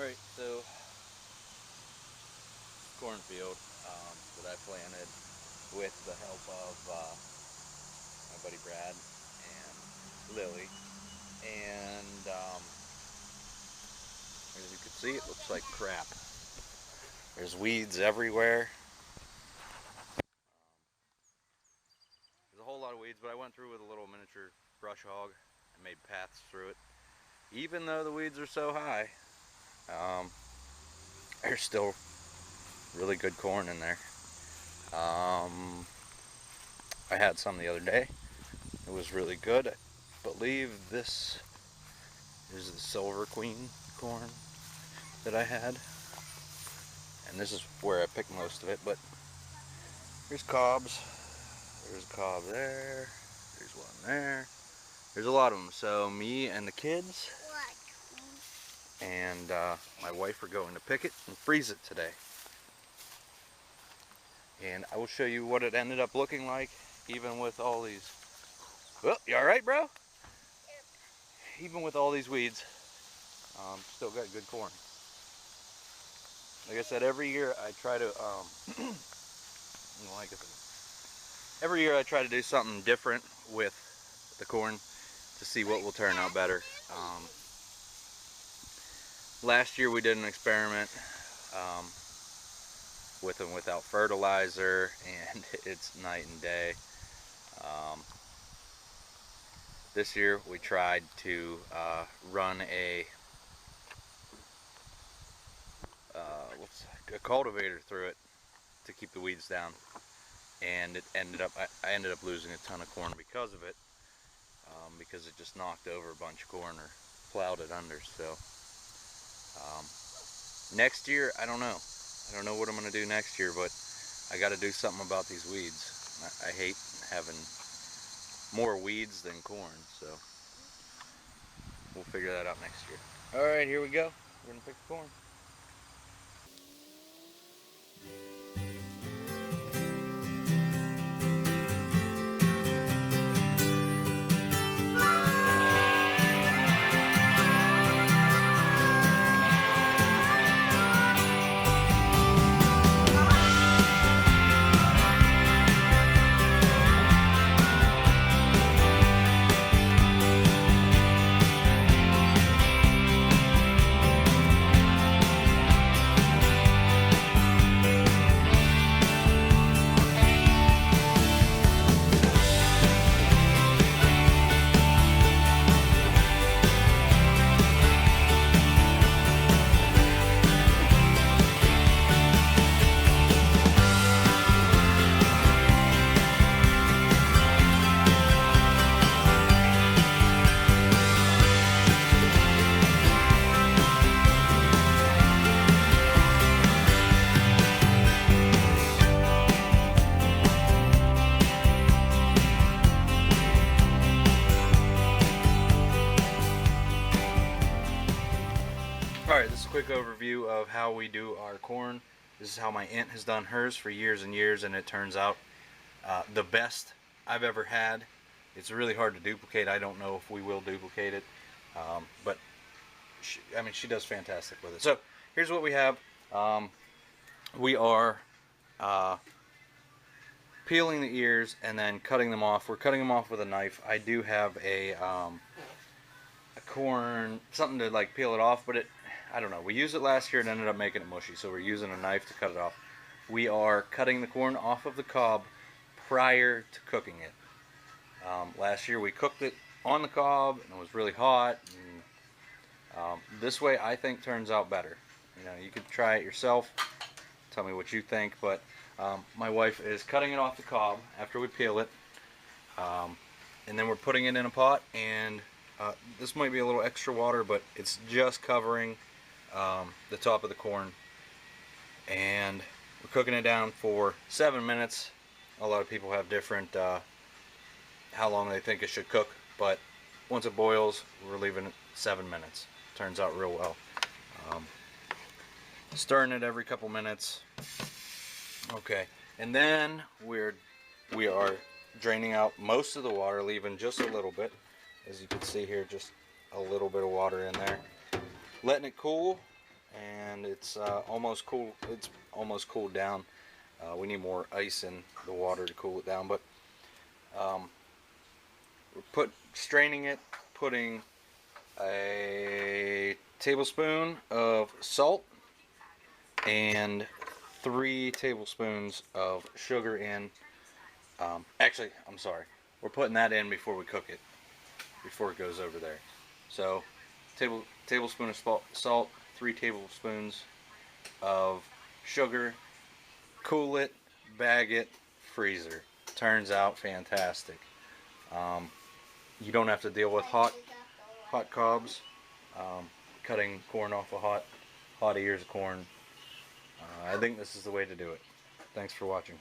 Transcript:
Alright, so cornfield that I planted with the help of my buddy Brad and Lily, and as you can see, it looks like crap. There's weeds everywhere. There's a whole lot of weeds, but I went through with a little miniature brush hog and made paths through it. Even though the weeds are so high, there's still really good corn in there. I had some the other day. It was really good. I believe this is the Silver Queen corn that I had. And this is where I picked most of it, but here's cobs. There's a cob there. There's one there. There's a lot of them. So me and the kids and my wife are going to pick it and freeze it today. And I will show you what it ended up looking like, even with all these. Oh, you all right, bro? Yep. Even with all these weeds, still got good corn. Like I said, every year I try to, every year I try to do something different with the corn to see what will turn out better. Last year we did an experiment with and without fertilizer, and it's night and day. This year we tried to run a cultivator through it to keep the weeds down, and it ended up I ended up losing a ton of corn because of it, because it just knocked over a bunch of corn or plowed it under. So next year, I don't know what I'm gonna do next year, but I got to do something about these weeds. I hate having more weeds than corn, so we'll figure that out next year. All right, here we go. We're gonna pick the corn. Alright, this is a quick overview of how we do our corn. This is how my aunt has done hers for years and years, and it turns out the best I've ever had. It's really hard to duplicate. I don't know if we will duplicate it, but she does fantastic with it. So here's what we have. We are peeling the ears and then cutting them off. We're cutting them off with a knife. I do have a corn, something to like peel it off, but I don't know. We used it last year and ended up making it mushy, so we're using a knife to cut it off. We are cutting the corn off of the cob prior to cooking it. Last year we cooked it on the cob and it was really hot. And, this way I think turns out better. You know, you could try it yourself. Tell me what you think, but my wife is cutting it off the cob after we peel it, and then we're putting it in a pot, and this might be a little extra water, but it's just covering the top of the corn, and we're cooking it down for 7 minutes. A lot of people have different how long they think it should cook, but once it boils, we're leaving it 7 minutes. Turns out real well. Stirring it every couple minutes. Okay, and then we are draining out most of the water, leaving just a little bit. As you can see here, just a little bit of water in there. Letting it cool. and it's almost cool. It's almost cooled down. We need more ice in the water to cool it down, but we're straining it, putting a tablespoon of salt and 3 tablespoons of sugar in. Actually, I'm sorry. We're putting that in before we cook it, before it goes over there. So, tablespoon of salt, 3 tablespoons of sugar. Cool it, bag it, freezer. Turns out fantastic. You don't have to deal with hot cobs. Cutting corn off of hot ears of corn. I think this is the way to do it. Thanks for watching.